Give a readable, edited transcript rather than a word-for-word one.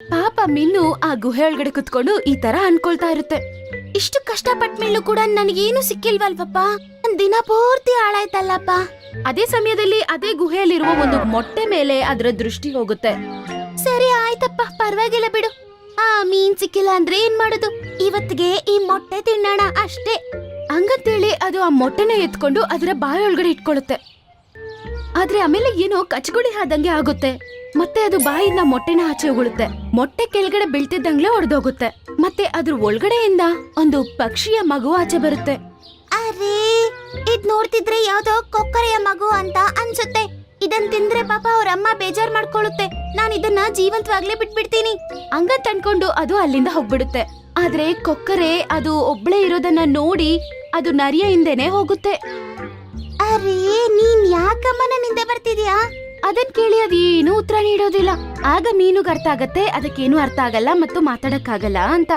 ಪಾಪ ಮಿನ್ನು ಆ ಗುಹೆ ಒಳಗಡೆ ಕುತ್ಕೊಂಡು ಈ ತರ ಅನ್ಕೊಳ್ತಾ ಇರುತ್ತೆ. ಇಷ್ಟು ಕಷ್ಟಪಟ್ಟ ಮೇಲೂ ಕೂಡ ನನಗೇನು ಸಿಕ್ಕಿಲ್ವಲ್ವಪ್ಪ, ದಿನ ಪೂರ್ತಿ ಹಾಳಾಯ್ತಲ್ಲಪ್ಪ. ಅದೇ ಸಮಯದಲ್ಲಿ ಅದೇ ಗುಹೆಯಲ್ಲಿರುವ ಒಂದು ಮೊಟ್ಟೆ ಮೇಲೆ ಅದರ ದೃಷ್ಟಿ ಹೋಗುತ್ತೆ. ಸರಿ ಆಯ್ತಪ್ಪ, ಪರವಾಗಿಲ್ಲ ಬಿಡು. ಆ ಮೀನ್ ಸಿಕ್ಕಿಲ್ಲ ಅಂದ್ರೆ ಏನ್ ಮಾಡುದು, ಇವತ್ತಿಗೆ ಈ ಮೊಟ್ಟೆ ತಿನ್ನೋಣ ಅಷ್ಟೇ ಹಂಗಂತೇಳಿ ಅದು ಆ ಮೊಟ್ಟೆನ ಎತ್ಕೊಂಡು ಅದರ ಬಾಯಿ ಒಳಗಡೆ ಇಟ್ಕೊಳ್ಳುತ್ತೆ. ಆದ್ರೆ ಆಮೇಲೆ ಏನೋ ಕಚಗುಳಿ ಆದಂಗೆ ಆಗುತ್ತೆ. ಮತ್ತೆ ಅದು ಬಾಯಿಂದ ಮೊಟ್ಟೆನ ಆಚೆ ಉಗುಳುತ್ತೆ. ಮೊಟ್ಟೆ ಕೆಳಗಡೆ ಬೀಳ್ತಿದ್ದಂಗ್ಲೇ ಒಡೆದೋಗುತ್ತೆ. ಮತ್ತೆ ಅದ್ರ ಒಳಗಡೆಯಿಂದ ಒಂದು ಪಕ್ಷಿಯ ಮಗು ಆಚೆ ಬರುತ್ತೆ. ಅರೇ, ಇದ್ ನೋಡ್ತಿದ್ರೆ ಯಾವ್ದೋ ಕೊಕ್ಕರೆಯ ಮಗು ಅಂತ ಅನ್ಸುತ್ತೆ. ಇದನ್ ತಿಂದ್ರೆ ಪಾಪ ಅವ್ರ ಅಮ್ಮ ಬೇಜಾರ್ ಮಾಡ್ಕೊಳ್ಳುತ್ತೆ. ನಾನ್ ಇದನ್ನ ಜೀವಂತವಾಗ್ಲೇ ಬಿಟ್ಬಿಡ್ತೀನಿ ಹಂಗಂತ ಅನ್ಕೊಂಡು ಅದು ಅಲ್ಲಿಂದ ಹೋಗ್ಬಿಡುತ್ತೆ. ಆದ್ರೆ ಕೊಕ್ಕರೆ ಅದು ಒಬ್ಳೆ ಇರೋದನ್ನ ನೋಡಿ ಅದು ನರಿಯ ಹಿಂದೆನೆ ಹೋಗುತ್ತೆ. ಅರೇ, ನೀನ್ ಯಾಕಮ್ಮ ನನ್ನ ಹಿಂದೆ ಬರ್ತಿದ್ಯಾ? ಅದನ್ ಕೇಳಿ ಅದೇನು ಉತ್ತರ ನೀಡೋದಿಲ್ಲ. ಆಗ ಮೀನುಗ್ ಅರ್ಥ ಆಗತ್ತೆ ಅದಕ್ಕೇನು ಅರ್ಥ ಆಗಲ್ಲ ಮತ್ತು ಮಾತಾಡಕ್ಕಾಗಲ್ಲ ಅಂತ.